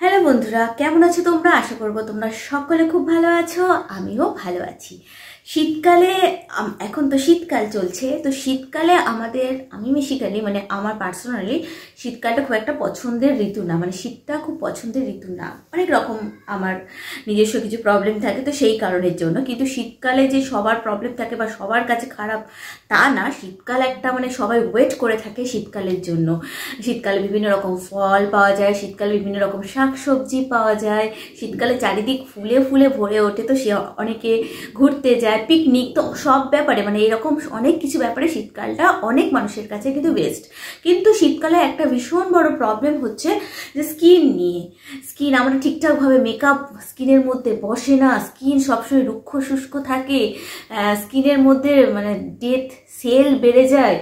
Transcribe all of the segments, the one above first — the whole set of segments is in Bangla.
হ্যালো বন্ধুরা, কেমন আছো তোমরা? আশা করবো তোমরা সকলে খুব ভালো আছো, আমিও ভালো আছি। শীতকালে এখন তো শীতকাল চলছে, তো শীতকালে আমি বেসিক্যালি আমার পার্সোনালি শীতকালটা খুব একটা পছন্দের ঋতু না, শীতটা খুব পছন্দের ঋতু না। অনেক রকম আমার নিজস্ব কিছু প্রবলেম থাকে, তো সেই কারণের জন্য। কিন্তু শীতকালে যে সবার প্রবলেম থাকে বা সবার কাছে খারাপ তা না। শীতকাল একটা সবাই ওয়েট করে থাকে শীতকালের জন্য। শীতকালে বিভিন্ন রকম ফল পাওয়া যায়, শীতকালে বিভিন্ন রকম শাকসবজি পাওয়া যায়, শীতকালে চারিদিক ফুলে ফুলে ভরে ওঠে, তো অনেকে ঘুরতে যায়, পিকনিক, তো সব ব্যাপারে এরকম অনেক কিছু ব্যাপারে শীতকালটা অনেক মানুষের কাছে কিন্তু বেস্ট। কিন্তু শীতকালে একটা ভীষণ বড় প্রবলেম হচ্ছে যে স্কিন নিয়ে। স্কিন আমরা ঠিকঠাকভাবে মেকআপ স্কিনের মধ্যে বসে না, স্কিন সবসময় রুক্ষ শুষ্ক থাকে, স্কিনের মধ্যে ডেড সেল বেড়ে যায়।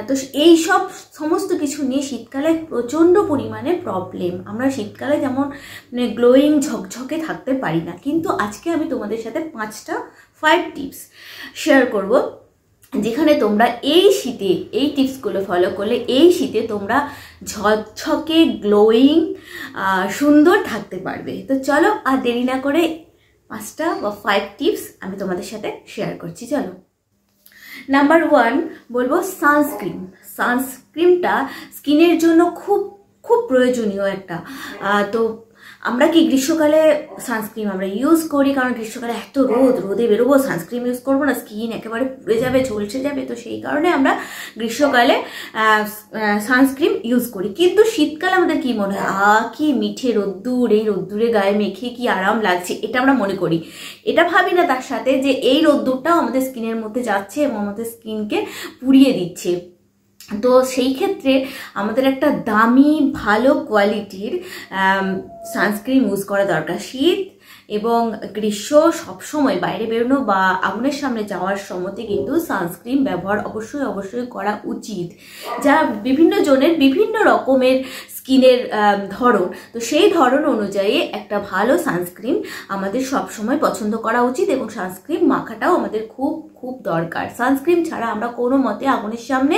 তো এই সব সমস্ত কিছু নিয়ে শীতকালে প্রচণ্ড পরিমাণে প্রবলেম। আমরা শীতকালে যেমন গ্লোয়িং ঝকঝকে থাকতে পারি না। কিন্তু আজকে আমি তোমাদের সাথে 5 টিপস শেয়ার করব, যেখানে তোমরা এই শীতে এই টিপসগুলো ফলো করলে এই শীতে তোমরা ঝকঝকে গ্লোয়িং সুন্দর থাকতে পারবে। তো চলো আর দেরি না করে 5 টিপস আমি তোমাদের সাথে শেয়ার করছি। চলো। নাম্বার 1 বলবো সানস্ক্রিন। সানস্ক্রিনটা স্কিনের জন্য খুব খুব প্রয়োজনীয় একটা। তো আমরা কি গ্রীষ্মকালে সানস্ক্রিন আমরা ইউজ করি, কারণ গ্রীষ্মকালে এত রোদে বেরোবো, সানস্ক্রিন ইউজ করবো না, স্কিন একেবারে পুড়ে যাবে, ঝলসে যাবে। তো সেই কারণে আমরা গ্রীষ্মকালে সানস্ক্রিন ইউজ করি। কিন্তু শীতকালে আমাদের কি মনে হয়, কি মিঠে রোদ্দুর, এই রোদ্দুরে গায়ে মেখে কি আরাম লাগছে, এটা আমরা মনে করি। এটা ভাবি না তার সাথে যে এই রোদ্দুরটাও আমাদের স্কিনের মধ্যে যাচ্ছে এবং আমাদের স্কিনকে পুড়িয়ে দিচ্ছে। তো সেই ক্ষেত্রে আমাদের একটা দামি ভালো কোয়ালিটির সানস্ক্রিন ইউজ করা দরকার। শীত এবং গ্রীষ্ম সবসময় বাইরে বেরোনো বা আগুনের সামনে যাওয়ার সময়তে কিন্তু সানস্ক্রিন ব্যবহার অবশ্যই করা উচিত। যা বিভিন্ন জনের বিভিন্ন রকমের স্কিনের ধরন, তো সেই ধরন অনুযায়ী একটা ভালো সানস্ক্রিন আমাদের সবসময় পছন্দ করা উচিত এবং সানস্ক্রিন মাখাটাও আমাদের খুব খুব দরকার। সানস্ক্রিন ছাড়া আমরা কোনো মতে আগুনের সামনে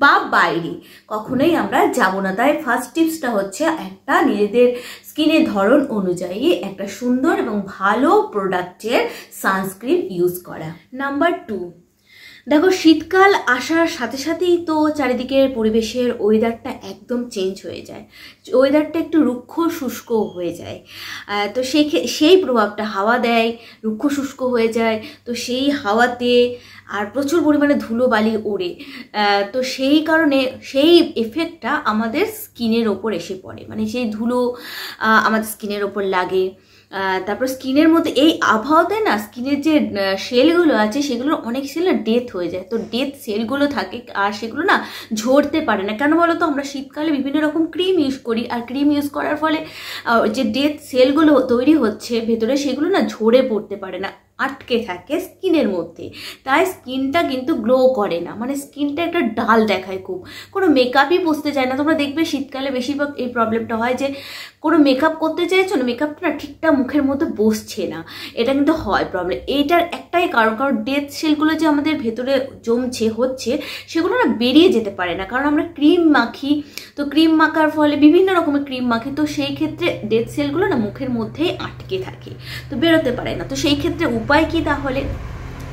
বা বাইরে কখনোই আমরা যাব না। তাই ফার্স্ট টিপসটা হচ্ছে একটা নিজেদের স্কিনের ধরন অনুযায়ী একটা সুন্দর এবং ভালো প্রোডাক্টের সানস্ক্রিন ইউজ করা। নাম্বার 2, দেখো শীতকাল আসার সাথে সাথেই তো চারিদিকের পরিবেশের ওয়েদারটা একদম চেঞ্জ হয়ে যায়, ওয়েদারটা একটু রুক্ষ শুষ্ক হয়ে যায়। তো সেই প্রভাবটা হাওয়া দেয়, রুক্ষ শুষ্ক হয়ে যায়। তো সেই হাওয়াতে আর প্রচুর পরিমাণে ধুলোবালি ওড়ে, তো সেই কারণে সেই এফেক্টটা আমাদের স্কিনের ওপর এসে পড়ে, সেই ধুলো আমাদের স্কিনের ওপর লাগে। তারপর স্কিনের মধ্যে এই আবহাওয়াতে না স্কিনের যে সেলগুলো আছে সেগুলোর অনেক সেল ডেথ হয়ে যায়। তো ডেথ সেলগুলো থাকে আর সেগুলো না ঝরতে পারে না। কেন বলো তো? আমরা শীতকালে বিভিন্ন রকম ক্রিম ইউজ করি, আর ক্রিম ইউজ করার ফলে যে ডেথ সেলগুলো তৈরি হচ্ছে ভেতরে, সেগুলো না ঝরে পড়তে পারে না, আটকে থাকে স্কিনের মধ্যে। তাই স্কিনটা কিন্তু গ্লো করে না, স্কিনটা একটা ডাল দেখায়, খুব কোনো মেকআপই বসতে চায় না। তোমরা দেখবে শীতকালে বেশিরভাগ এই প্রবলেমটা হয় যে কোনো মেকআপ করতে চাইছো না, মেকআপটা না ঠিকঠাক মুখের মধ্যে বসছে না, এটা কিন্তু হয় প্রবলেম। এইটার একটাই কারণ ডেথ সেলগুলো যে আমাদের ভেতরে জমছে হচ্ছে সেগুলো না বেরিয়ে যেতে পারে না, কারণ আমরা ক্রিম মাখি। তো ক্রিম মাখার ফলে বিভিন্ন রকমের ক্রিম মাখি, তো সেই ক্ষেত্রে ডেথ সেলগুলো না মুখের মধ্যেই আটকে থাকে, তো বেরোতে পারে না। তো সেই ক্ষেত্রে উপায় কি তাহলে?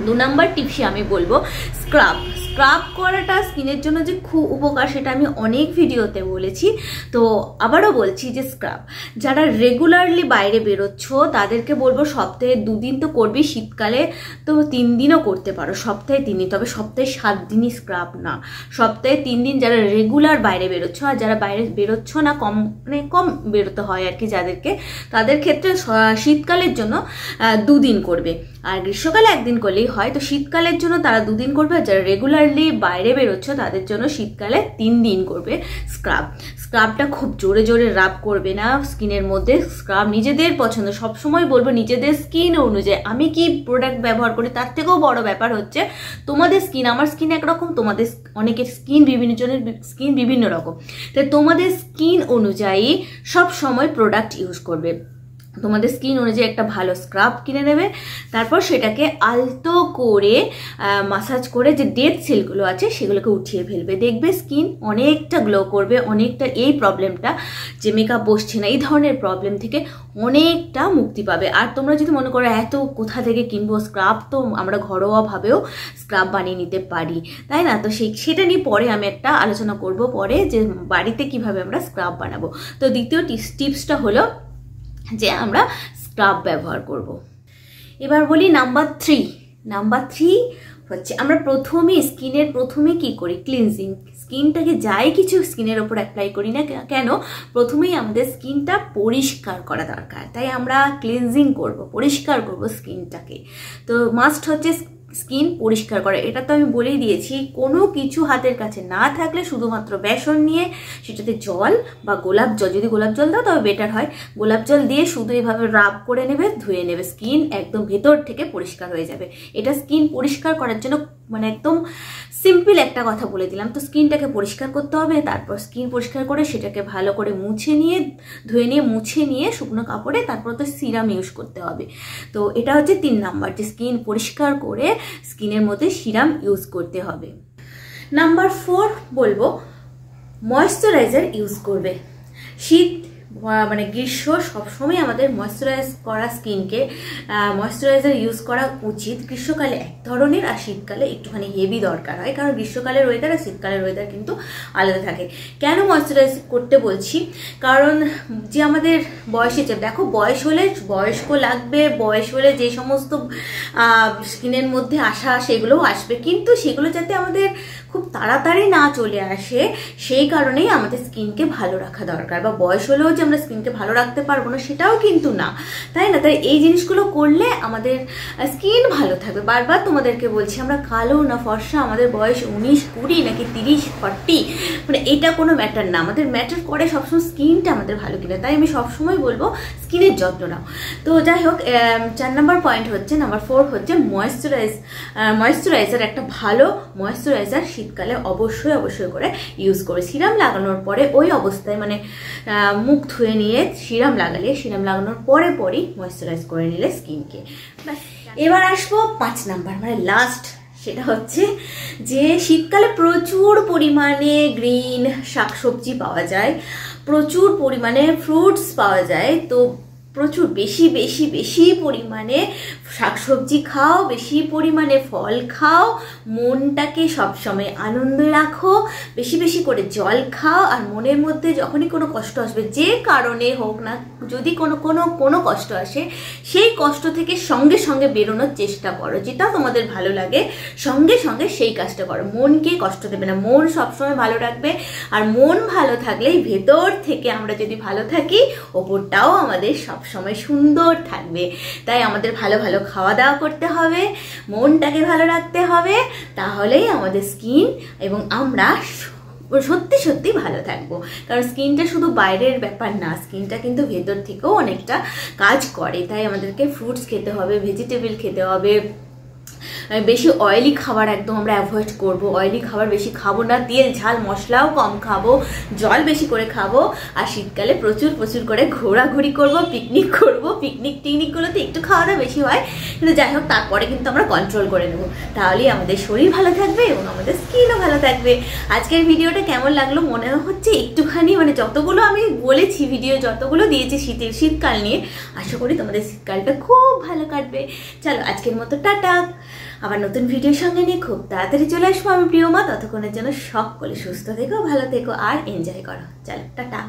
2 নাম্বার টিপসে আমি বলবো স্ক্রাব করাটা স্কিনের জন্য যে খুব উপকার সেটা আমি অনেক ভিডিওতে বলেছি, তো আবারও বলছি যে স্ক্রাব যারা রেগুলারলি বাইরে বেরোচ্ছ তাদেরকে বলবো সপ্তাহে 2 দিন তো করবি, শীতকালে তো 3 দিনও করতে পারো, সপ্তাহে 3 দিন, তবে সপ্তাহে 7 দিনই স্ক্রাব না, সপ্তাহে 3 দিন যারা রেগুলার বাইরে বেরোচ্ছ। আর যারা বাইরে বেরোচ্ছ না, কম বেরোতে হয় আর কি যাদেরকে, তাদের ক্ষেত্রে শীতকালের জন্য 2 দিন করবে, আর গ্রীষ্মকালে 1 দিন করলেই হয়। তো শীতকালের জন্য তারা 2 দিন করবে, আর যারা রেগুলারলি বাইরে বেরোচ্ছ তাদের জন্য শীতকালে 3 দিন করবে স্ক্রাবটা খুব জোরে জোরে রাব করবে না স্কিনের মধ্যে। স্ক্রাব নিজেদের পছন্দ, সবসময় বলবো নিজেদের স্কিন অনুযায়ী। আমি কি প্রোডাক্ট ব্যবহার করি তার থেকেও বড় ব্যাপার হচ্ছে তোমাদের স্কিন। আমার স্কিন একরকম, তোমাদের অনেকের স্কিন বিভিন্ন জনের স্কিন বিভিন্ন রকম, তাই তোমাদের স্কিন অনুযায়ী সব সময় প্রোডাক্ট ইউজ করবে। তোমাদের স্কিন অনুযায়ী একটা ভালো স্ক্রাব কিনে নেবে, তারপর সেটাকে আলতো করে মাসাজ করে যে ডেড সেলগুলো আছে সেগুলোকে উঠিয়ে ফেলবে, দেখবে স্কিন অনেকটা গ্লো করবে, অনেকটা এই প্রবলেমটা যে মেকআপ বসছে না এই ধরনের প্রবলেম থেকে অনেকটা মুক্তি পাবে। আর তোমরা যদি মনে করো এত কোথা থেকে কিনবো, স্ক্রাব তো আমরা ঘরোয়াভাবেও স্ক্রাব বানিয়ে নিতে পারি, তাই না? তো সেটা নিয়ে পরে আমি একটা আলোচনা করব পরে, যে বাড়িতে কিভাবে আমরা স্ক্রাব বানাবো। তো দ্বিতীয় টিপসটা হলো যে আমরা স্ক্রাব ব্যবহার করব। এবার বলি নাম্বার 3 হচ্ছে আমরা স্কিনের প্রথমে কি করি, ক্লিনজিং। স্কিনটাকে যাই কিছু স্কিনের ওপর অ্যাপ্লাই করি না কেন, প্রথমেই আমাদের স্কিনটা পরিষ্কার করা দরকার, তাই আমরা ক্লিনজিং করব, পরিষ্কার করব স্কিনটাকে। তো মাস্ট হচ্ছে স্কিন পরিষ্কার করা, এটা তো আমি বলেই দিয়েছি। কোনো কিছু হাতের কাছে না থাকলে শুধুমাত্র বেসন নিয়ে সেটাতে জল বা গোলাপ জল, যদি গোলাপ জল দাও তবে বেটার হয়, গোলাপ জল দিয়ে শুধু এভাবে রাব করে নেবে, ধুয়ে নেবে, স্কিন একদম ভেতর থেকে পরিষ্কার হয়ে যাবে। এটা স্কিন পরিষ্কার করার জন্য মানে একদম সিম্পল একটা কথা বলে দিলাম। তো স্কিনটাকে পরিষ্কার করতে হবে, তারপর স্কিন পরিষ্কার করে সেটাকে ভালো করে ধুয়ে নিয়ে মুছে নিয়ে শুকনো কাপড়ে তারপর তো সিরাম ইউজ করতে হবে। তো এটা হচ্ছে 3 নাম্বার, যে স্কিন পরিষ্কার করে স্কিনের মধ্যে সিরাম ইউজ করতে হবে। নাম্বার 4 বলবো ময়েশ্চারাইজার ইউজ করবে। শীত মানে গ্রীষ্ম সবসময় আমাদের ময়েশ্চারাইজ করা স্কিনকে ময়েশ্চারাইজার ইউজ করা উচিত। গ্রীষ্মকালে এক ধরনের আর শীতকালে একটুখানি হেভি দরকার হয়, কারণ গ্রীষ্মকালের ওয়েদার আর শীতকালের ওয়েদার কিন্তু আলাদা থাকে। কেন ময়েশ্চারাইজ করতে বলছি, কারণ যে আমাদের বয়সে দেখো বয়স হলে বয়স্ক লাগবে, বয়স হলে যে সমস্ত স্কিনের মধ্যে আসা সেগুলোও আসবে, কিন্তু সেগুলো যাতে আমাদের খুব তাড়াতাড়ি না চলে আসে সেই কারণেই আমাদের স্কিনকে ভালো রাখা দরকার। বা বয়স হলেও যে আমরা স্কিনকে ভালো রাখতে পারবো না সেটাও কিন্তু না, তাই না? তাই এই জিনিসগুলো করলে আমাদের স্কিন ভালো থাকবে। বারবার তোমাদেরকে বলছি, আমরা কালো না ফর্সা, আমাদের বয়স 19, 20 নাকি 30, 40 মানে এটা কোনো ম্যাটার না, আমাদের ম্যাটার করে সবসময় স্কিনটা আমাদের ভালো কিনা। তাই আমি সবসময় বলবো স্কিনের যত্ন নাও। তো যাই হোক, 4 নাম্বার পয়েন্ট হচ্ছে, নাম্বার 4 হচ্ছে ময়েশ্চারাইজার। একটা ভালো ময়েশ্চারাইজার শীতকালে অবশ্যই করে ইউজ করে সিরাম লাগানোর পরে ওই অবস্থায় মানে মুখ ধুয়ে নিয়ে সিরাম লাগানোর পরেই ময়েশ্চারাইজ করে নিলে স্কিনকে। এবার আসবো 5 নাম্বার মানে লাস্ট, সেটা হচ্ছে যে শীতকালে প্রচুর পরিমাণে গ্রিন শাকসবজি পাওয়া যায়, প্রচুর পরিমাণে ফ্রুটস পাওয়া যায়। তো প্রচুর বেশি পরিমাণে শাকসবজি খাও, বেশি পরিমাণে ফল খাও, মনটাকে সবসময় আনন্দে রাখো, বেশি করে জল খাও। আর মনের মধ্যে যখনই কোনো কষ্ট আসবে, যে কারণে হোক না, যদি কোনো কষ্ট আসে, সেই কষ্ট থেকে সঙ্গে বেরোনোর চেষ্টা করো। যেটা তোমাদের ভালো লাগে সঙ্গে সেই কাজটা করো, মনকে কষ্ট দেবে না, মন সবসময় ভালো রাখবে। আর মন ভালো থাকলেই ভেতর থেকে আমরা যদি ভালো থাকি, ওপরটাও আমাদের সবসময় সুন্দর থাকবে। তাই আমাদের ভালো খাওয়া দাওয়া করতে হবে, মনটাকে ভালো রাখতে হবে, তাহলেই আমাদের স্কিন এবং আমরা সত্যি ভালো থাকবো। কারণ স্কিনটা শুধু বাইরের ব্যাপার না, স্কিনটা কিন্তু ভেতর থেকেও অনেকটা কাজ করে। তাই আমাদেরকে ফ্রুটস খেতে হবে, ভেজিটেবল খেতে হবে, বেশি অয়েলি খাবার একদম আমরা অ্যাভয়েড করব, অয়েলি খাবার বেশি খাবো না, তেল ঝাল মশলাও কম খাবো, জল বেশি করে খাবো। আর শীতকালে প্রচুর করে ঘোরাঘুরি করব, পিকনিকগুলোতে একটু খাওয়া দাওয়া বেশি হয়, কিন্তু যাই হোক তারপরে কিন্তু আমরা কন্ট্রোল করে নেব, তাহলেই আমাদের শরীর ভালো থাকবে এবং আমাদের স্কিনও ভালো থাকবে। আজকের ভিডিওটা কেমন লাগলো? মনে হচ্ছে একটুখানি মানে যতগুলো আমি বলেছি, ভিডিও যতগুলো দিয়েছি শীতকাল নিয়ে, আশা করি তোমাদের শীতকালটা খুব ভালো কাটবে। চলো আজকের মতো টাটা, আবার নতুন ভিডিওর সঙ্গে নিয়ে খুব তাড়াতাড়ি চলে আসবো আমি প্রিয়মা। ততক্ষণের জন্য সকলে সুস্থ থেকো, ভালো থেকো আর এনজয় করো। চলো টাটা।